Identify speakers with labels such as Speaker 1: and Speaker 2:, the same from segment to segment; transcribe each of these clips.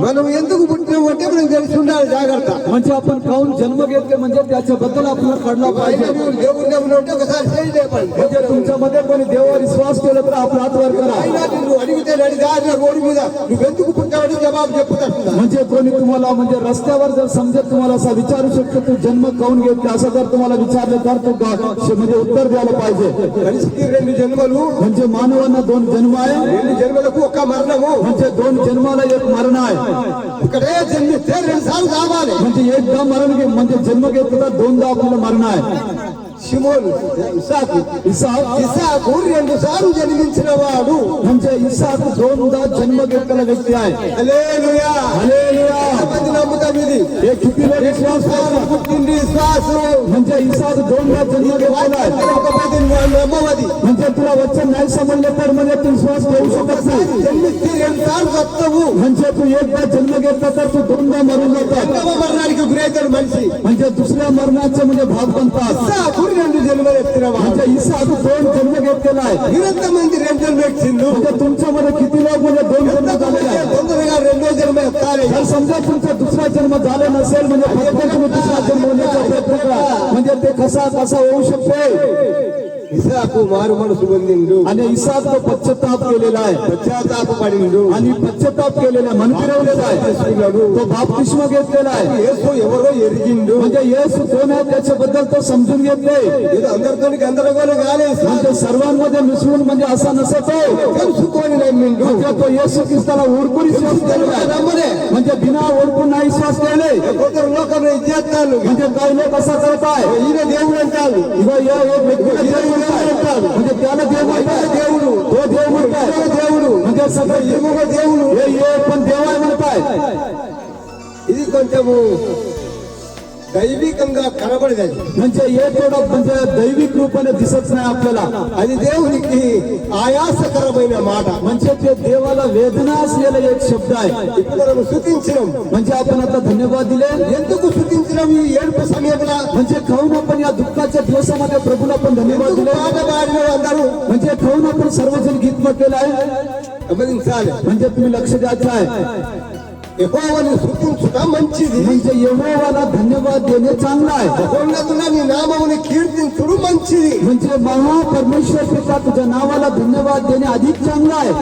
Speaker 1: మనం ఎందుకు పుట్టినామంటే మనకు తెలిసి ఉండాలి జాగ్రత్త.
Speaker 2: म्हणजे आपण काऊन जन्म घेतले म्हणजे त्याच्याबद्दल आपल्याला कळलं पाहिजे.
Speaker 1: దేవుడు దేవుడు అంటే ఒకసారి చేయి లేపండి.
Speaker 2: म्हणजे तुमच्यामध्ये कोणी देवावर विश्वास केला तर आपला हात वर करा.
Speaker 1: అయినా నువ్వు అడిగితే నడిదారిన రోడ్డు మీద నువ్వెందుకు పుట్టావని జవాబు చెప్తాడు.
Speaker 2: म्हणजे कोणी तुम्हाला म्हणजे रस्त्यावर जर समजत तुम्हाला असा विचारू शकतो तू जन्म काऊन घेतला असं जर तुम्हाला विचारलं तर तू म्हणजे उत्तर द्यायला पाहिजे.
Speaker 1: మనిషికి రెండు జన్మలు,
Speaker 2: म्हणजे मानवांना 2 जन्म आहे.
Speaker 1: రెండు జన్మలకు ఒక మరణము.
Speaker 2: म्हणजे 2 जन्माला 1 मरण आहे.
Speaker 1: ఒకటే జన్మిస్తే 2 సార్లు కావాలి.
Speaker 2: म्हणजे एकदा मरण घे म्हणजे जन्म घेतला तर 2दा आपल्याला मरण आहे.
Speaker 1: షిమోను ఇస్సాకు 2 సార్లు జన్మించిన వాడు.
Speaker 2: म्हणजे इसाक 2दा जन्म घेतलेला व्यक्ती आहे.
Speaker 1: Hallelujah
Speaker 2: hallelujah.
Speaker 1: ఎంతమంది నమ్ముతాం ఇది?
Speaker 2: हे किती लोक विश्वास करतात?
Speaker 1: పుట్టింది విశ్వాసం.
Speaker 2: म्हणजे इसाक 2दा जन्म घेतलेला आहे.
Speaker 1: ఒక్కపోతే నమ్మవది.
Speaker 2: म्हणजे तुला वचन नाही समजलं तर म्हणजे तू विश्वास ठेवू शकत नाही.
Speaker 1: జన్మిస్తే 2 సార్లు వస్తావు.
Speaker 2: म्हणजे तू एकदा जन्म घेतला तर तू 2दा मरून जातात.
Speaker 1: రెండవ మరణానికి గురవుతాడు మనిషి.
Speaker 2: म्हणजे दुसऱ्या मरणाचे म्हणजे भाग बनतात.
Speaker 1: ఇస్సాకు 2 జన్మలు ఎత్తినవాడు.
Speaker 2: म्हणजे इसाक 2 जन्म घेतलेला आहे.
Speaker 1: ఎంతమంది 2 జన్మలు ఎత్తిండు?
Speaker 2: म्हणजे तुमच्यामध्ये किती लोक म्हणजे 2 जन्म झालेले आहेत?
Speaker 1: తొందరగా 2వ జన్మ ఎత్తాలి.
Speaker 2: जर समजा तुमचा दुसरा जन्म झाला नसेल म्हणजे फक्त तुम्ही दुसरा जन्म होण्याचा प्रयत्न करा. म्हणजे ते कसा होऊ शकते.
Speaker 1: ఇస్సాకు మారు మనసు పొందిండు.
Speaker 2: आणि इसाक तो पश्चाताप केलेला आहे.
Speaker 1: పశ్చాత్తాప పడిండు.
Speaker 2: आणि पश्चाताप केलेला मन फिरवलेला आहे. तो बाप्तिस्मा घेतलेला आहे.
Speaker 1: యేసు ఎవరో ఎరిగిండు.
Speaker 2: म्हणजे येशू कोण आहे त्याच्याबद्दल तो समजून घेतले.
Speaker 1: ఇది అందరితో గందరగోళం కాలేదు.
Speaker 2: म्हणजे सर्वांमध्ये मिसळून म्हणजे असा नसतो.
Speaker 1: తెలుసుకొని నమ్మిండు.
Speaker 2: म्हणजे तो येशू ख्रिस्ताला ओळखून विश्वास केलेला आहे.
Speaker 1: నమ్మలే.
Speaker 2: म्हणजे बिना ओळखून नाही विश्वास केले.
Speaker 1: కొందరు లోకంలో ఇది చేస్తాను.
Speaker 2: म्हणजे काही लोक असा करताय.
Speaker 1: ఈయన దేవుడు అంటారు.
Speaker 2: इवा या एक व्यक्ती अंటారు. म्हणजे त्याला देव म्हणतात.
Speaker 1: దేవుడు
Speaker 2: तो देव म्हणताय.
Speaker 1: దేవుడు
Speaker 2: म्हणजे सगळं
Speaker 1: ఏమో దేవుడు.
Speaker 2: हे पण देव आहे म्हणताय.
Speaker 1: ఇది కొంచెము దైవికంగా కనబడేది.
Speaker 2: म्हणजे हे थोडं म्हणजे दैविक रूपाने दिसत नाही आपल्याला.
Speaker 1: అది దేవునికి ఆయాసకరమైన మాట.
Speaker 2: म्हणजे ते देवाला वेदना असलेला एक शब्द आहे.
Speaker 1: ఇప్పుడు మనం స్తుతించినాం.
Speaker 2: म्हणजे आपण आता धन्यवाद दिले.
Speaker 1: ఎందుకు స్తుతించినాం? ఈ ఏడుపు సమయంలో
Speaker 2: म्हणजे खाऊन आपण या दुःखाच्या दिवसामध्ये प्रभूला आपण धन्यवाद दिले.
Speaker 1: పాట పాడిన అందరూ
Speaker 2: म्हणजे खाऊन आपण सर्वजण गीत म्हटलेलं आहे.
Speaker 1: గమనించాలి.
Speaker 2: म्हणजे तुम्ही लक्ष द्यायचं आहे.
Speaker 1: యెహోవాను స్తుతించుట మంచిది.
Speaker 2: म्हणजे यहोवाला धन्यवाद देणे चांगलं आहे.
Speaker 1: ఉన్నతుల నీ నామముని కీర్తించుడు మంచిది.
Speaker 2: म्हणजे महापरमेश्वर पिता तुझ्या नावाला धन्यवाद देणे अधिक चांगलं आहे.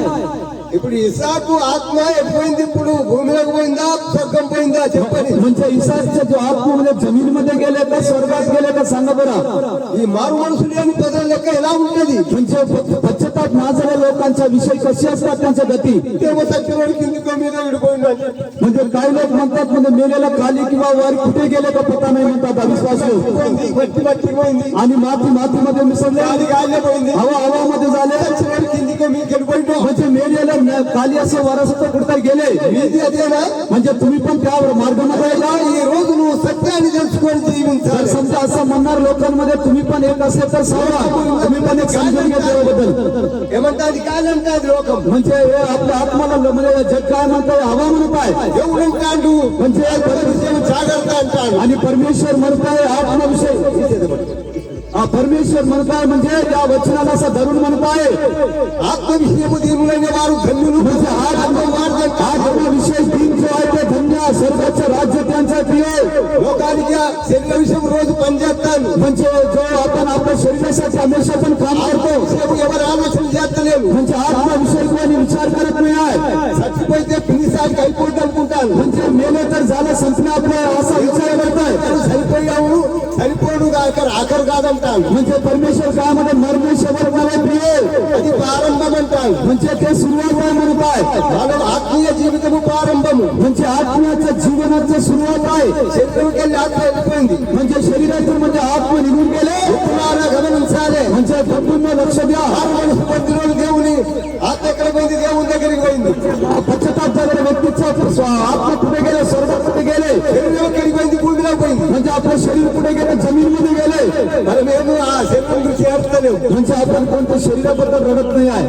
Speaker 1: ఇప్పుడు ఇస్సాకు ఆత్మ ఎటుపోయింది? ఇప్పుడు భూమిలోకి పోయిందా, స్వర్గం పోయిందా చెప్పని.
Speaker 2: म्हणजे इसाकचा जो आत्मा म्हणजे जमीन मध्ये गेले का स्वर्गात गेले का सांगा बरं.
Speaker 1: ఈ మారు మనసు లేని ప్రజల లెక్క ఎలా ఉంటది?
Speaker 2: म्हणजे पश्चाताप ना झालेल्या लोकांचा विषय कसे असतात त्यांच्या गती.
Speaker 1: ఏమో సత్యవాడు కిందికో మీద విడిపోయిందంటే
Speaker 2: म्हणजे काही लोक म्हणतात म्हणजे मेलेला खाली किंवा वर कुठे गेले का पता नाही म्हणतात अविश्वास लोक.
Speaker 1: మట్టి మట్టి పోయింది,
Speaker 2: आणि मातीमध्ये मिसळले,
Speaker 1: గాలి గాలిలో పోయింది,
Speaker 2: हवामध्ये झाले.
Speaker 1: సత్యవాడు కిందికో మీకు వెళ్ళిపోయిందో.
Speaker 2: म्हणजे मेलेला खाली असं वरसत कुठे गेले.
Speaker 1: ఇది అదేనా?
Speaker 2: म्हणजे तुम्ही पण त्या मार्गामध्ये जा.
Speaker 1: ఈ రోజు నువ్వు సత్యాన్ని తెలుసుకొని
Speaker 2: जर
Speaker 1: జీవించాలి.
Speaker 2: समजा असं म्हणणार लोकांमध्ये तुम्ही पण एक असेल तर सांगा. तुम्ही पण एक समजून घ्या देवाबद्दल.
Speaker 1: ఏమంటే అది కాదంటే అది లోకం.
Speaker 2: म्हणजे हे आपल्या आत्माला म्हणजे जग काय म्हणताय हवा म्हणताय.
Speaker 1: దేవుడు అంటాడు
Speaker 2: म्हणजे
Speaker 1: విషయం జాగ్రత్త అంటాడు.
Speaker 2: आणि परमेश्वर म्हणताय आत्मविषय. परमेश्वर म्हणताय म्हणजे या वचनाला असं धरून म्हणताय
Speaker 1: ఆత్మ విషయము దీనులైన వారు ధన్యులు.
Speaker 2: म्हणजे हा विषय दिन जो आहे ते धन्य स्वर्गाचं राज्य त्यांचा प्रिय.
Speaker 1: లోకానికి శరీర విషయం రోజు పనిచేస్తాను.
Speaker 2: म्हणजे जो आपण आपल्या शरीरासाठी हमेशा पण काम करतो.
Speaker 1: ఎవరు ఆలోచన చేస్తలేరు.
Speaker 2: म्हणजे आत्मविषय कोणी विचार करत नाही आहे.
Speaker 1: చచ్చిపోతే పిన్నిసారికి అయిపోయింది అనుకుంటాను.
Speaker 2: म्हणजे मेले तर झालं संपलं आपलं असा विचार करताय.
Speaker 1: సరిపోయావు సరిపోడు ఆఖరు కాదంటాను.
Speaker 2: म्हणजे परमेश्वर काळामध्ये मरणे शेवट मला प्रिय.
Speaker 1: అది ప్రారంభం అంటాను.
Speaker 2: म्हणजे ते सुरुवात आहे म्हणताय.
Speaker 1: మనం ఆత్మీయ జీవితము ప్రారంభము.
Speaker 2: म्हणजे आत्म्याच्या जीवनाचं सुरुवात आहे.
Speaker 1: శరీరంకి వెళ్ళి ఆత్మ వెళ్ళిపోయింది.
Speaker 2: म्हणजे शरीरातून म्हणजे आत्मा निघून गेले.
Speaker 1: పురాణ గమనించాలి.
Speaker 2: म्हणजे बंधूंना लक्ष द्या.
Speaker 1: ఆరు మనసు పొందిన దేవుని ఆత్మ ఎక్కడ పోయింది? దేవుని దగ్గరికి పోయింది.
Speaker 2: पश्चाताप झालेल्या व्यक्तीचा आत्मा कुठे गेले? स्वर्गात कुठे गेले?
Speaker 1: శరీరం ఎక్కడికి పోయింది? భూమిలో పోయింది.
Speaker 2: म्हणजे आपलं शरीर कुठे गेले? जमीनमध्ये गेले.
Speaker 1: మనమేమో ఆ శరీరం గురించి ఏడుస్తలేము.
Speaker 2: म्हणजे आपण कोणत्या शरीराबद्दल रडत नाही आहे.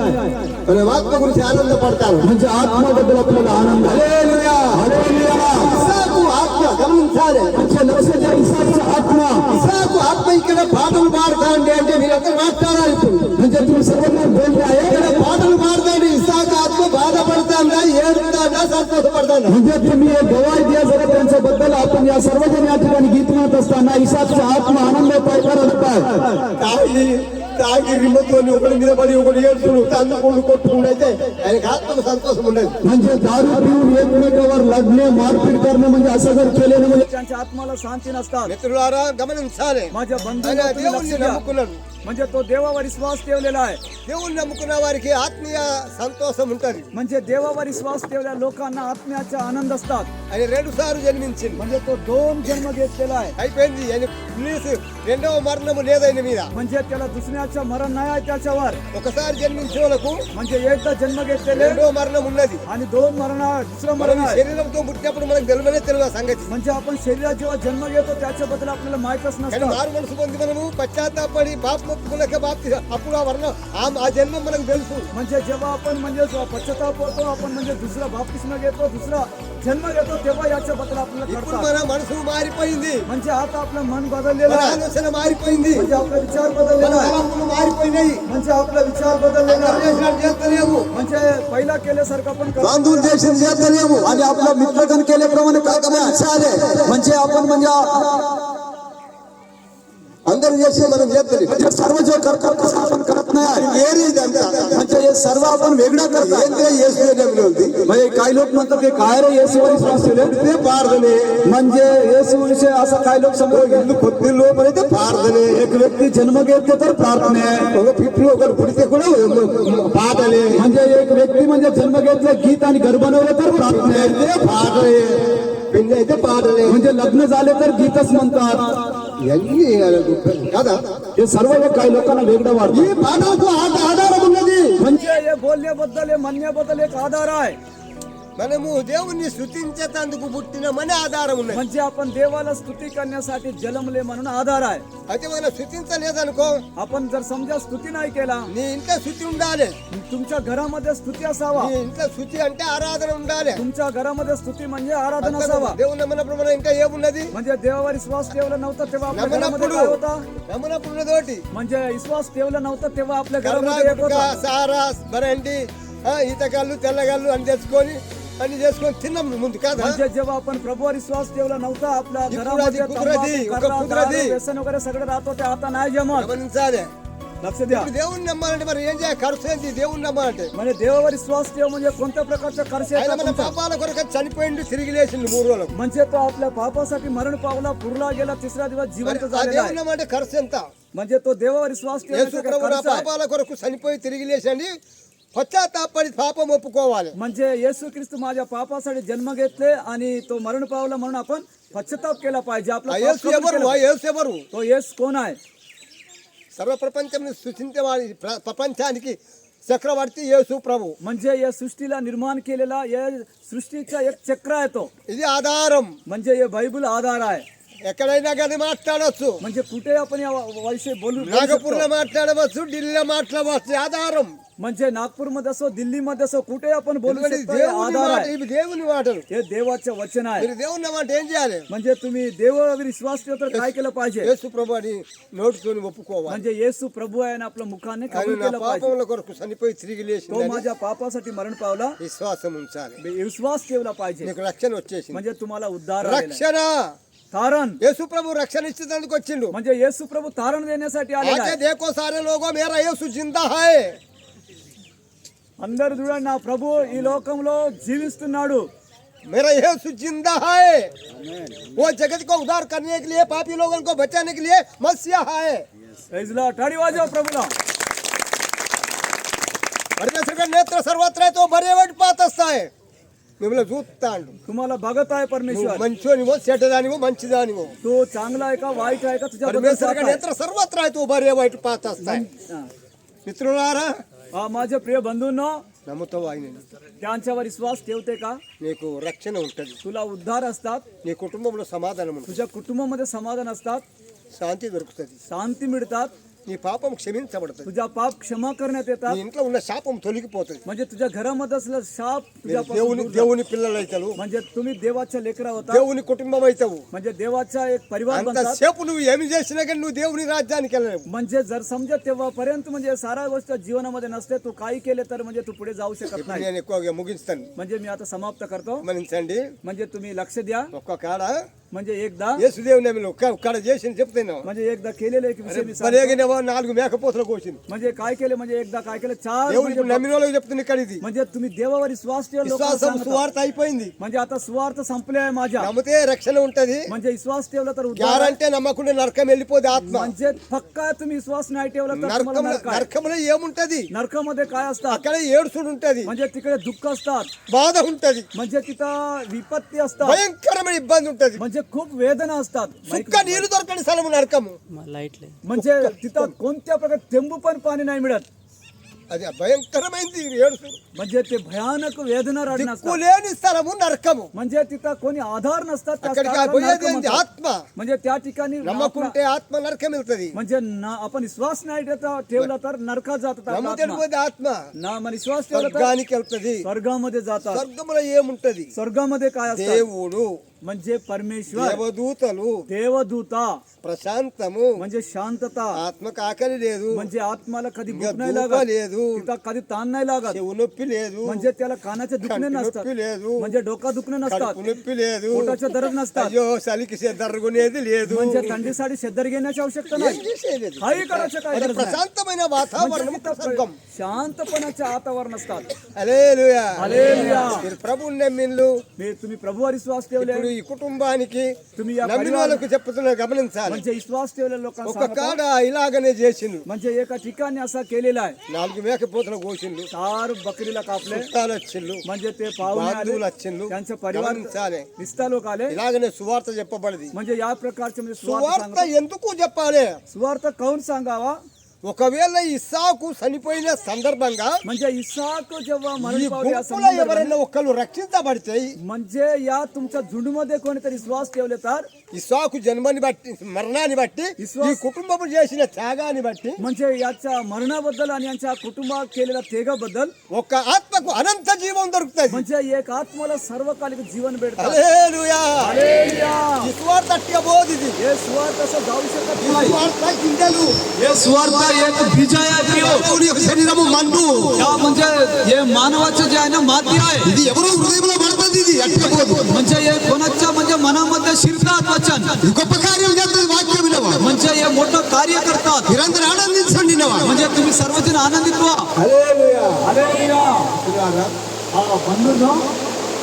Speaker 1: మనం ఆత్మ గురించి ఆనందపడతాను.
Speaker 2: म्हणजे आत्माबद्दल आपल्याला आनंद आहे.
Speaker 1: హల్లెలూయా.
Speaker 2: हालेलुया.
Speaker 1: ఇస్సాకు ఆత్మ గమనించాలి.
Speaker 2: म्हणजे लक्ष द्या. इसाकचा आत्मा
Speaker 1: ఇస్సాకు ఆత్మ ఇక్కడ పాటలు పాడతాండి అంటే మీరంతా మాట్లాడాలి. ఇప్పుడు
Speaker 2: म्हणजे तुम्ही सर्वजण बोलले आहे.
Speaker 1: ఇక్కడ పాటలు పాడతాండి. ఇస్సాకు ఆత్మ బాధపడతాందా, ఏడుతాందా, సంతోషపడతాందా? झालं
Speaker 2: म्हणजे तुम्ही एक गवाही द्या जरा त्यांच्याबद्दल. आपण या सर्वजण या ठिकाणी गीत म्हणत असताना ईसाचा आत्मा आनंद पाय करत पाय
Speaker 1: काही रिमोट उघडून दिलं पाहिजे उघडून येत सुरू तांदूळ कोण कोट म्हणायचंय आणि घात पण सांगतो म्हणायचं
Speaker 2: म्हणजे दारू पिऊन एकमेकावर लढणे मारपीट करणे म्हणजे असं जर केलेलं म्हणजे
Speaker 3: त्यांच्या आत्माला शांती नसतात.
Speaker 1: मित्राला गमनिంచాలి
Speaker 3: माझ्या
Speaker 1: ఆయన దేవుణ్ణి
Speaker 3: बंधू
Speaker 1: నమ్ముకున్నాడు
Speaker 3: म्हणजे तो देवावर विश्वास ठेवलेला आहे.
Speaker 1: దేవుణ్ణి నమ్ముకున్న వారికి ఆత్మీయ సంతోషం ఉంటుంది
Speaker 3: म्हणजे देवावर विश्वास ठेवलेल्या लोकांना आत्म्याचा आनंद असतात.
Speaker 1: ఆయన 2 సార్లు జన్మించింది
Speaker 3: म्हणजे तो 2 जन्म घेतलेला आहे.
Speaker 1: అయిపోయింది ఆయన ప్లీజ్ రెండవ మరణము లేదు ఆయన మీద
Speaker 3: म्हणजे त्याला दुसऱ्याचं मरण नाही आहे त्याच्यावर.
Speaker 1: ఒకసారి జన్మించిన వాళ్ళకు
Speaker 3: म्हणजे एकदा जन्म घेतलेले
Speaker 1: రెండవ మరణం ఉన్నది
Speaker 3: आणि 2 मरण दुसरं
Speaker 1: మన
Speaker 3: मरण आहे.
Speaker 1: శరీరంతో పుట్టినప్పుడు మనకు తెలియదు ఆ సంగతి
Speaker 3: म्हणजे आपण शरीरात जेव्हा जन्म घेतो त्याच्याबद्दल आपल्याला माहितच
Speaker 1: కానీ
Speaker 3: नसतं.
Speaker 1: మారు మనసు పొంది మనము పశ్చాత్తాపడి పాపం ఒప్పుకోలేక బాప్తి అప్పుడు ఆ జన్మం మనకు తెలుసు
Speaker 3: म्हणजे जेव्हा आपण म्हणजे पश्चाताप होतो आपण म्हणजे दुसरा बाप्तिस्मा घेतो दुसरा जन्म घेतो तेव्हा याच्याबद्दल आपल्याला
Speaker 1: ఇప్పుడు
Speaker 3: कळतं.
Speaker 1: మన మనసు మారిపోయింది
Speaker 3: म्हणजे आता आपलं मन बदललेलं
Speaker 1: మన
Speaker 3: आहे.
Speaker 1: ఆలోచన మారిపోయింది
Speaker 3: म्हणजे आपला विचार
Speaker 1: మన
Speaker 3: बदललेला आहे.
Speaker 1: తలంపులు మారిపోయినాయి
Speaker 3: म्हणजे आपला विचार बदललेला
Speaker 1: అందరూ
Speaker 3: आहे.
Speaker 1: చేసినట్టు చేస్తలేము
Speaker 3: म्हणजे पहिला केल्यासारखं आपण करतो.
Speaker 2: तांदूळ देश देऊ आणि आपल्या मित्रगण केल्याप्रमाणे काय अच्छा आले म्हणजे आपण म्हणजे
Speaker 1: అందరూ చేసి మనం చేస్తలేము
Speaker 2: म्हणजे सर्व जे करतात तसं आपण करत नाही.
Speaker 1: వేరే ఇదంతా
Speaker 2: म्हणजे हे सर्व आपण वेगळं करतात.
Speaker 1: ఏంటంటే యేసు ఉంది
Speaker 2: म्हणजे काही लोक म्हणतात की काय रे येसूवर विश्वास ठेवले
Speaker 1: ఇదే ప్రార్థనే
Speaker 2: म्हणजे येसू विषय असं काही लोक समजतात.
Speaker 1: ఇల్లు కొద్ది లోపలైతే ప్రార్థనే
Speaker 2: एक व्यक्ती जन्म घेते तर प्रार्थना आहे.
Speaker 1: ఒక ఫిఫ్టీ ఒకరు పుడితే కూడా పాటలే
Speaker 2: म्हणजे एक व्यक्ती म्हणजे जन्म घेतलं गीत आणि घर बनवलं तर प्रार्थना आहे.
Speaker 1: అయితే పాటలే పెళ్లి అయితే పాటలే
Speaker 2: म्हणजे लग्न झाले तर गीतच म्हणतात.
Speaker 1: ఇవన్నీ కదా
Speaker 2: हे सर्व काही लोकांना वेगळं
Speaker 1: ఈ
Speaker 2: वाटतं.
Speaker 1: పాటలకు ఆధారం ఉన్నది
Speaker 3: म्हणजे हे बोलण्याबद्दल हे म्हणण्याबद्दल एक आधार आहे.
Speaker 1: మనము దేవుణ్ణి స్తుతించేందుకు పుట్టినమని ఆధారం ఉన్నది
Speaker 3: म्हणजे आपण देवाला स्तुती करण्यासाठी जन्मले म्हणून आधार आहे.
Speaker 1: అయితే మనం స్తుతించలేదనుకో
Speaker 3: आपण जर समजा स्तुती नाही केला
Speaker 1: నీ ఇంట్లో స్తుతి ఉండాలి
Speaker 3: तुमच्या घरामध्ये स्तुती असावा.
Speaker 1: నీ ఇంట్లో స్తుతి అంటే ఆరాధన ఉండాలి
Speaker 3: तुमच्या घरामध्ये स्तुती म्हणजे आराधना असावा.
Speaker 1: దేవుని నమ్మనప్పుడు మనం ఇంకా ఏమున్నది
Speaker 3: म्हणजे देवावर विश्वास ठेवला नव्हता तेव्हा आपल्या घरामध्ये
Speaker 1: నమ్మనప్పుడు
Speaker 3: काय होता.
Speaker 1: నమ్మనప్పుడు ఉన్నదోటి
Speaker 3: म्हणजे विश्वास ठेवला नव्हता तेव्हा आपल्या
Speaker 1: కర్ర
Speaker 3: घरामध्ये एक
Speaker 1: గుట్క
Speaker 3: होता.
Speaker 1: సారా బరండి ఈతగాళ్ళు తెల్లగాళ్ళు అని తెచ్చుకొని అన్ని చేసుకొని తిన్నాం ముందు కాదా
Speaker 3: म्हणजे जेव्हा आपण प्रभूवर विश्वास ठेवला नव्हता आपल्या
Speaker 1: ही
Speaker 3: घरामध्ये
Speaker 1: कुदरती,
Speaker 3: तंबाखू,
Speaker 1: ఒక
Speaker 3: कर्रा,
Speaker 1: कुदरती.
Speaker 3: दारू, व्यसन वगैरे सगळं राहत होते. आता नाही जमत.
Speaker 1: గమనించాలి
Speaker 3: लक्ष द्या.
Speaker 1: ఇప్పుడు దేవుణ్ణి నమ్మాలంటే మరి ఏం చేయాలి ఖర్చు ఏంటి దేవుణ్ణి నమ్మాలంటే
Speaker 3: म्हणजे देवावर विश्वास ठेव म्हणजे कोणत्या प्रकारचा खर्च
Speaker 1: ఆయన
Speaker 3: येतो
Speaker 1: మన
Speaker 3: तुमचा?
Speaker 1: పాపాల కొరకు చనిపోయిండు తిరిగి లేచిండు 3 రోజులకు
Speaker 3: म्हणजे तो आपल्या पापासाठी मरण पावला पुरला गेला 3रा दिवस
Speaker 1: మరి
Speaker 3: जिवंत
Speaker 1: ఆ
Speaker 3: झालेला
Speaker 1: దేవుని
Speaker 3: आहे.
Speaker 1: నమ్మంటే ఖర్చు ఎంత
Speaker 3: म्हणजे तो देवावर विश्वास
Speaker 1: యేసు
Speaker 3: ठेवण्याचा
Speaker 1: ప్రభు నా
Speaker 3: खर्च आहे.
Speaker 1: పాపాల కొరకు చనిపోయి తిరిగి లేచండి పశ్చాత్తాపడి పాపం ఒప్పుకోవాలి
Speaker 3: म्हणजे येशू ख्रिस्त माझ्या पापासाठी जन्म घेतले आणि तो मरण पावला म्हणून आपण पश्चाताप केला पाहिजे. आपला
Speaker 1: ఆ
Speaker 3: पाप
Speaker 1: యేసు
Speaker 3: कबूल
Speaker 1: ఎవరు
Speaker 3: केलं
Speaker 1: ఆ
Speaker 3: पाहिजे.
Speaker 1: యేసు ఎవరు
Speaker 3: तो येस कोण आहे.
Speaker 1: సర్వ ప్రపంచం సృష్టించే వాడి ప్రపంచానికి చక్రవర్తి యేసు ప్రభు
Speaker 3: म्हणजे या सृष्टीला निर्माण केलेला या सृष्टीचा एक चक्र आहे तो.
Speaker 1: ఇది ఆధారం
Speaker 3: म्हणजे हे बायबल आधार आहे.
Speaker 1: ఎక్కడైనా కానీ మాట్లాడవచ్చు
Speaker 3: म्हणजे कुठे आपण या विषयी बोलू
Speaker 1: నాగపూర్లో
Speaker 3: शकतो.
Speaker 1: మాట్లాడవచ్చు ఢిల్లీలో మాట్లాడవచ్చు ఆధారం
Speaker 3: म्हणजे नागपूरमध्ये असो दिल्लीमध्ये असो कुठे आपण बोलू
Speaker 1: ఎందుకంటే
Speaker 3: शकतो. हे
Speaker 1: దేవుని
Speaker 3: आधार
Speaker 1: మాట
Speaker 3: आहे.
Speaker 1: ఇవి దేవుని మాటలు
Speaker 3: हे देवाचे वचन आहे.
Speaker 1: మీరు దేవుని మాట ఏం చేయాలి
Speaker 3: म्हणजे तुम्ही देवावर विश्वास ठेव तर काय केलं पाहिजे.
Speaker 1: యేసు ప్రభు అని నోటితోని ఒప్పుకోవాలి
Speaker 3: म्हणजे येसू प्रभू आहे आणि आपल्या मुखाने
Speaker 1: ఆయన
Speaker 3: कबूल
Speaker 1: నా
Speaker 3: केलं पाहिजे.
Speaker 1: పాపముల కొరకు చనిపోయి తిరిగి
Speaker 3: तो
Speaker 1: లేచిందని
Speaker 3: माझ्या पापासाठी मरण पावला
Speaker 1: విశ్వాసం ఉంచాలి
Speaker 3: विश्वास ठेवला पाहिजे.
Speaker 1: నీకు రక్షణ వచ్చేసింది
Speaker 3: म्हणजे तुम्हाला उद्धार आलेला आहे.
Speaker 1: రక్షణ
Speaker 3: तारण
Speaker 1: యేసు ప్రభు రక్షణ ఇచ్చేందుకు వచ్చిండు
Speaker 3: म्हणजे येसू प्रभू तारण देण्यासाठी आलेला
Speaker 1: आके
Speaker 3: आहे.
Speaker 1: देखो सारे लोगों मेरा యేసు जिंदा है
Speaker 3: అందరు చూడండి నా ప్రభు ఈ లోకంలో జీవిస్తున్నాడు.
Speaker 1: मेरा యేసు जिंदा है वो जगत को उद्धार करने के लिए पापी लोगों को बचाने के लिए मसीहा है
Speaker 3: प्रेज लॉर्ड. टाळी वाजवा प्रभूला.
Speaker 1: परमेश्वर का नेत्र सर्वत्र है तो बरे वाईट पाहत असताय మిమ్మల్ని చూస్తాడు
Speaker 3: तुम्हाला बघत आहे परमेश्वर.
Speaker 1: మంచోనివో చెడ్డదానివో మంచిదానివో
Speaker 3: तो चांगला आहे का वाईट आहे का तुझ्या
Speaker 1: परमेश्वर का नेत्र सर्वत्र आहे तो बरे वाईट पाहत असताय మిత్రులారా
Speaker 3: माझे प्रिय बंधूंनो
Speaker 1: నమ్ముతావు ఆయన
Speaker 3: त्यांच्यावर विश्वास ठेवते का.
Speaker 1: నీకు రక్షణ ఉంటది
Speaker 3: तुला उद्धार असतात.
Speaker 1: నీ కుటుంబంలో సమాధానం ఉంటుంది
Speaker 3: तुझ्या कुटुंबामध्ये समाधान असतात.
Speaker 1: శాంతి దొరుకుతుంది
Speaker 3: शांती मिळतात.
Speaker 1: నీ పాపం క్షమించబడుతుంది,
Speaker 3: तुझा पाप क्षमा करण्यात येतात.
Speaker 1: నీ ఇంట్లో ఉన్న శాపం తొలగిపోతుంది.
Speaker 3: म्हणजे तुझ्या घरामध्ये असलं शाप तुझ्यापासून
Speaker 1: దేవుని
Speaker 3: दूर
Speaker 1: దేవుని పిల్లలు అవుతావు,
Speaker 3: जातो. म्हणजे तुम्ही देवाच्या लेकरा होता,
Speaker 1: దేవుని కుటుంబం అవుతావు.
Speaker 3: म्हणजे देवाचा एक परिवार बनतात.
Speaker 1: అంతసేపు నువ్వు ఏమి చేసినా కానీ నువ్వు దేవుని రాజ్యానికి వెళ్ళలేవు.
Speaker 3: म्हणजे जर समजा तेव्हापर्यंत म्हणजे सारा गोष्ट जीवनामध्ये नसते, तू काही केले तर म्हणजे तू पुढे जाऊ शकत
Speaker 1: ఇప్పుడు
Speaker 3: नाही.
Speaker 1: నేను ఎక్కువగా ముగిస్తాను,
Speaker 3: म्हणजे मी आता समाप्त करतो.
Speaker 1: గమనించండి.
Speaker 3: म्हणजे तुम्ही लक्ष द्या.
Speaker 1: ఒక్క కాడ
Speaker 3: म्हणजे एकदा
Speaker 1: యేసుదేవుని ఒక్కడ చేసి చెప్తాను.
Speaker 3: म्हणजे एकदा केलेलं एक विषय मी सांगतो.
Speaker 1: బలేగినవో 4 మేకపోతలు కోసింది.
Speaker 3: म्हणजे काय केले, म्हणजे एकदा काय केलं, 4
Speaker 1: దేవుని ఇప్పుడు నమ్మిన వాళ్ళకి చెప్తున్నా ఇక్కడ ఇది
Speaker 3: म्हणजे तुम्ही देवावर विश्वास ठेवा लोकांना
Speaker 1: విశ్వాసం
Speaker 3: सांगता.
Speaker 1: సువార్త అయిపోయింది.
Speaker 3: म्हणजे आता सुवार्थ संपले आहे माझ्या.
Speaker 1: నమ్మితే రక్షణ ఉంటది,
Speaker 3: म्हणजे विश्वास ठेवला तर उद्धार आहे.
Speaker 1: గ్యారంటీ నమ్మకుండా నరకం వెళ్ళిపోతే ఆత్మ.
Speaker 3: म्हणजे पक्का तुम्ही विश्वास नाही ठेवला तर तुम्हाला
Speaker 1: నరకం
Speaker 3: नरक आहे.
Speaker 1: నరకంలో ఏముంటది?
Speaker 3: नरकामध्ये काय असतात?
Speaker 1: అక్కడ ఏడుసుడు ఉంటది,
Speaker 3: म्हणजे तिकडे दुःख असतात,
Speaker 1: బాధ ఉంటది,
Speaker 3: म्हणजे तिथं विपत्ती असतात,
Speaker 1: భయంకరమైన ఇబ్బంది ఉంటది,
Speaker 3: म्हणजे खूप वेदना असतात.
Speaker 1: సుక్క నీళ్లు దొరకని స్థలము నరకము.
Speaker 3: म्हणजे तिथं कोणत्या प्रकारे थेंबू पण पाणी नाही मिळत.
Speaker 1: అది భయంకరమైంది ఏడుసుడు.
Speaker 3: म्हणजे ते भयानक वेदना रडणं
Speaker 1: దిక్కు
Speaker 3: असतात.
Speaker 1: లేని స్థలము నరకము.
Speaker 3: म्हणजे तिथं कोणी आधार नसतात, त्या
Speaker 1: అక్కడికి
Speaker 3: स्थळाला
Speaker 1: పోయేది
Speaker 3: नरक
Speaker 1: ఏంది?
Speaker 3: म्हणतात.
Speaker 1: ఆత్మ.
Speaker 3: म्हणजे त्या ठिकाणी
Speaker 1: నమ్మకుంటే ఆత్మ నరకం వెళ్తది,
Speaker 3: म्हणजे आपण विश्वास नाही ठेवला तर नरकात जातात.
Speaker 1: నమ్మితే పోతే ఆత్మ
Speaker 3: ना मन विश्वास ठेवला तर
Speaker 1: స్వర్గానికి వెళ్తది.
Speaker 3: स्वर्गामध्ये जातात.
Speaker 1: స్వర్గంలో ఏముంటది?
Speaker 3: स्वर्गामध्ये काय असतात?
Speaker 1: దేవుడు,
Speaker 3: म्हणजे परमेश्वर,
Speaker 1: దేవదూతలు,
Speaker 3: देवदूता,
Speaker 1: ప్రశాంతము,
Speaker 3: म्हणजे शांतता,
Speaker 1: ఆత్మకు ఆకలి లేదు,
Speaker 3: म्हणजे आत्माला कधी
Speaker 1: ఇంకా
Speaker 3: भूक नाही
Speaker 1: ధూప
Speaker 3: लागत,
Speaker 1: లేదు,
Speaker 3: तिथं कधी ताण नाही लागत,
Speaker 1: చెవు నొప్పి లేదు,
Speaker 3: म्हणजे त्याला कानाचे दुखणे
Speaker 1: కంటి
Speaker 3: नसतात,
Speaker 1: నొప్పి లేదు,
Speaker 3: म्हणजे डोका दुखणे नसतात,
Speaker 1: కడుపు నొప్పి లేదు,
Speaker 3: पोटाचे दरद नसतात,
Speaker 1: అయ్యో చలికి దర్రగునేది లేదు,
Speaker 3: म्हणजे थंडीसाठी शेदर घेण्याची आवश्यकता नाही,
Speaker 1: ఏం చేసేది?
Speaker 3: काही करायचं काय
Speaker 1: అది
Speaker 3: गरज नाही.
Speaker 1: ప్రశాంతమైన
Speaker 3: म्हणजे
Speaker 1: వాతావరణం
Speaker 3: तिथं
Speaker 1: స్వర్గం.
Speaker 3: शांतपणाचे वातावरण असतात.
Speaker 1: హల్లెలూయా.
Speaker 3: హల్లెలూయా.
Speaker 1: మీరు ప్రభువుని నమ్మిండ్లు.
Speaker 3: तुम्ही प्रभूवर विश्वास ठेवले,
Speaker 1: ఇప్పుడు ఈ కుటుంబానికి
Speaker 3: तुम्ही या
Speaker 1: నమ్మిన
Speaker 3: परिवार
Speaker 1: వాళ్ళకు చెప్తున్నా గమనించాలి.
Speaker 3: म्हणजे विश्वास ठेवलेल्या लोकांना
Speaker 1: ఒక
Speaker 3: सांगतो.
Speaker 1: కాడ ఇలాగనే చేసిండు.
Speaker 3: म्हणजे एका ठिकाणी असा केलेला आहे.
Speaker 1: 4 మేకపోతులు కోసిండు,
Speaker 3: 4 बकरीला कापले,
Speaker 1: చుట్టాలు వచ్చిండ్లు,
Speaker 3: म्हणजे ते पाहुणे आले,
Speaker 1: బంధువులు వచ్చిండ్లు.
Speaker 3: त्यांचे परिवार
Speaker 1: గమనించాలి.
Speaker 3: निस्ता लोक आले.
Speaker 1: ఇలాగనే సువార్త చెప్పబడింది.
Speaker 3: म्हणजे या प्रकारचे म्हणजे सुवार्थ
Speaker 1: సువార్త
Speaker 3: सांगतो.
Speaker 1: ఎందుకు చెప్పాలి?
Speaker 3: सुवार्थ काऊन सांगावा?
Speaker 1: ఒకవేళ ఇస్సాకు చనిపోయిన సందర్భంగా
Speaker 3: म्हणजे इसाक जेव्हा
Speaker 1: ఈ
Speaker 3: मरण पावले या
Speaker 1: గుంపులో
Speaker 3: संदर्भाने,
Speaker 1: ఎవరైనా ఒక్కరు రక్షించబడితే
Speaker 3: म्हणजे या तुमच्या झुंडमध्ये कोणीतरी विश्वास ठेवले तर,
Speaker 1: ఇస్సాకు జన్మని బట్టి మరణాన్ని బట్టి ఈ కుటుంబం చేసిన త్యాగాన్ని బట్టి
Speaker 3: म्हणजे याच्या मरणाबद्दल आणि यांच्या कुटुंबात केलेल्या त्यागाबद्दल
Speaker 1: ఒక ఆత్మకు అనంత జీవం దొరుకుతుంది.
Speaker 3: म्हणजे एक आत्माला सर्वकालिक जीवन भेटतात.
Speaker 1: హల్లెలూయా.
Speaker 3: हालेलुया.
Speaker 1: ఈ సువార్త అట్టిగా బోధిది.
Speaker 3: हे सुवार्थ असं जाऊ शकत
Speaker 1: ఈ
Speaker 3: नाही.
Speaker 1: సువార్త గింజలు
Speaker 2: हे स्वार्थ एक बीज आहे
Speaker 1: దేవుని యొక్క శరీరము మండు.
Speaker 2: या म्हणजे हे मानवाचं जे आहे ना माती आहे,
Speaker 1: ఇది ఎవరో హృదయంలో పడుతుంది. ఇది అట్టిగా బోధి.
Speaker 2: म्हणजे हे कोणाच्या म्हणजे मनामध्ये शिरतात वचन,
Speaker 1: ఈ గొప్ప కార్యం చేస్తుంది వాక్యం వినవాడు.
Speaker 2: म्हणजे हे मोठं कार्य करतात.
Speaker 1: మీరందరూ ఆనందించండి వినవాడు.
Speaker 2: म्हणजे तुम्ही सर्वजण आनंदित व्हा.
Speaker 1: హల్లెలూయా.
Speaker 3: हालेलुया. हा बंधूंनो,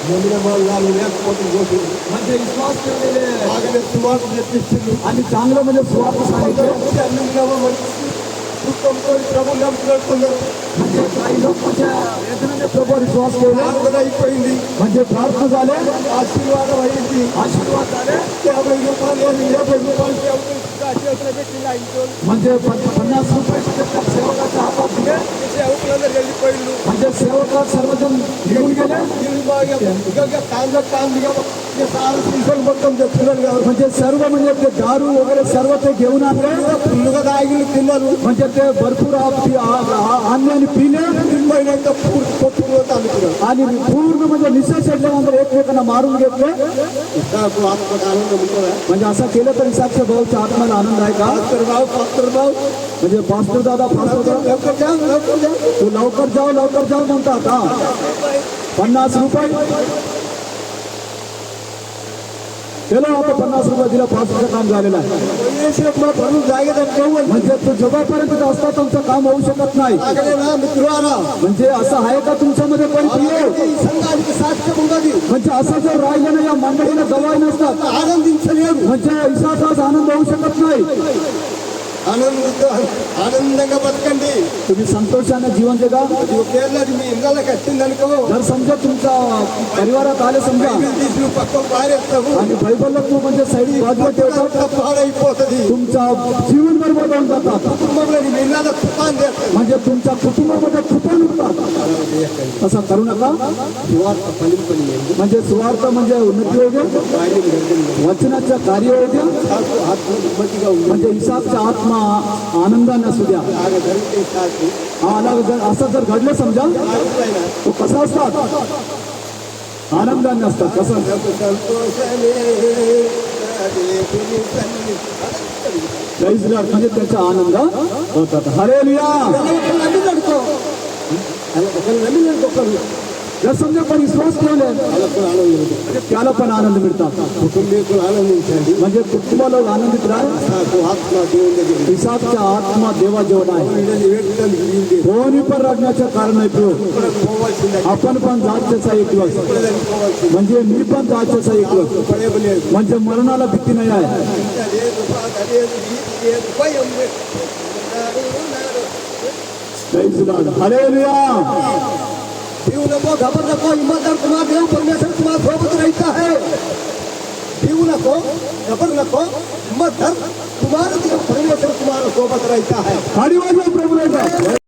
Speaker 1: నమ్మిన వాళ్ళు 4 మేకపోతులు కోసిండు.
Speaker 3: म्हणजे विश्वास ठेवलेले
Speaker 1: బాగానే సువార్త చెప్పించిండు.
Speaker 3: आणि चांगलं म्हणजे सुवार्थ सांगितलं.
Speaker 1: ప్రభు నమ్ముతున్నారు.
Speaker 3: म्हणजे काही लोक म्हणजे वेदनेने प्रभूवर विश्वास ठेवले,
Speaker 1: ప్రార్థన అయిపోయింది,
Speaker 3: म्हणजे प्रार्थना झाले,
Speaker 1: ఆశీర్వాదం అయింది.
Speaker 3: आशीर्वाद झाले.
Speaker 1: 50 రూపాయలు 50 రూపాయలు చేతులు పెట్టింది ఆ ఇంట్లో.
Speaker 3: म्हणजे 50 रुपये त्या सेवकाच्या हातात दिले.
Speaker 1: సేవకులందరూ వెళ్ళిపోయిండు.
Speaker 3: म्हणजे सेवक सर्वजण निघून गेले.
Speaker 1: మొత్తం చెప్తున్నాను కదా.
Speaker 3: म्हणजे सर्व म्हणजे ते दारू वगैरे सर्व ते घेऊन आले.
Speaker 1: ఫుల్లుగా తాగిలు తిన్నారు.
Speaker 3: म्हणजे ते भरपूर अन्न आणि पिले
Speaker 1: తిరిగిపోయినాక పూర్తి కొట్టుకుపోతా అనుకున్నారు.
Speaker 3: आणि पूर्ण म्हणजे निशा चढल्यानंतर एकमेकांना मारून घेतले.
Speaker 1: ఇస్సాకు ఆత్మకు ఆనందం ఉంటుందా?
Speaker 3: म्हणजे असं केलं तर इसाकच्या भाऊच्या आत्म्याला आनंद आहे का?
Speaker 1: పాస్టర్ బాబు
Speaker 3: म्हणजे पास्टर दादा
Speaker 1: లवकर जा, लवकर जा.
Speaker 3: तू लवकर जाऊ म्हणतात. हा 50 रुपये केलं. आता 50 रुपये दिला. पास्टरचं काम झालेलं आहे.
Speaker 1: వేసినప్పుడు పనులు జాగ్రత్త.
Speaker 3: म्हणजे तो जोपर्यंत असता तुमचं काम होऊ शकत नाही.
Speaker 1: మిత్రులారా,
Speaker 3: म्हणजे असं आहे का तुमच्यामध्ये पण प्रिय?
Speaker 1: ఈ సంఘానికి సాక్ష్యం ఉన్నది.
Speaker 3: म्हणजे असं जर राहिलं ना या मंडळीला गवाही नसतात.
Speaker 1: ఆనందించలేదు.
Speaker 3: म्हणजे इसाचाच आनंद होऊ शकत नाही.
Speaker 1: ఆనందంగా బతకండి.
Speaker 3: तुम्ही संतोषाने जीवन जगा.
Speaker 1: అది ఒకేళ్ళ అది మీ ఇళ్ళకి వచ్చిందనుకో,
Speaker 3: जर समजा तुमच्या परिवारात आले समजा
Speaker 1: బైబిల్ తీసి నువ్వు పక్కకు పారేస్తావు,
Speaker 3: आणि बायबलला तू म्हणजे साईड बाजूला ठेवतात,
Speaker 1: అంతా పాడైపోతుంది.
Speaker 3: तुमचा जीवन बरोबर होऊन जातात.
Speaker 1: కుటుంబంలో నీ ఇళ్ళ తుఫాన్ చేస్తుంది.
Speaker 3: म्हणजे तुमच्या कुटुंबामध्ये तुफान उठतात. असं करू नका.
Speaker 1: సువార్త ఫలింపని
Speaker 3: म्हणजे सुवार्थ म्हणजे उन्नती होऊ द्या, वचनाचं कार्य होऊ द्या.
Speaker 1: ఆత్మ నెమ్మదిగా ఉంది.
Speaker 3: म्हणजे इसाकचा आत्मा
Speaker 2: आत्मा आनंदाने असू द्या.
Speaker 1: अरे घरी ते सासू
Speaker 2: हा असं जर घडलं समजा
Speaker 1: ऐकलंय ना
Speaker 2: तो कसा असतात आनंदाने असतात कसं
Speaker 1: संतोषाने तुझी सन्नी
Speaker 2: Praise God. म्हणजे त्याचा आनंद होतात. हालेलुया.
Speaker 1: नवीन लढतो नवीन लढतो करू
Speaker 2: जर समजा पण विश्वास ठेवले
Speaker 1: मला पण आनंद होतो
Speaker 2: म्हणजे त्याला पण आनंद मिळतात.
Speaker 1: कुटुंबीय आनंद मिळतो
Speaker 2: म्हणजे कुटुंबाला आनंदित राहा.
Speaker 1: सासू आत्मा देऊन दे
Speaker 2: पिशाचाच्या आत्मा देवा जेवण आहे. कोणी पण रडण्याचं कारण नाही ठेव. आपण पण जायचं एक दिवस म्हणजे मी पण जायचं एक दिवस म्हणजे मरणाला भीती नाही आहे. Praise God. हालेलुया.
Speaker 1: पीऊ नको घबर नको ईमानदार तुम्हारा देव परमेश्वर तुम्हारा सोबत रहता है. पीऊ नको घबर नको ईमानदार तुम्हारा देव परमेश्वर तुम्हारा सोबत रहता है.
Speaker 2: ताली वाजवा प्रभूला.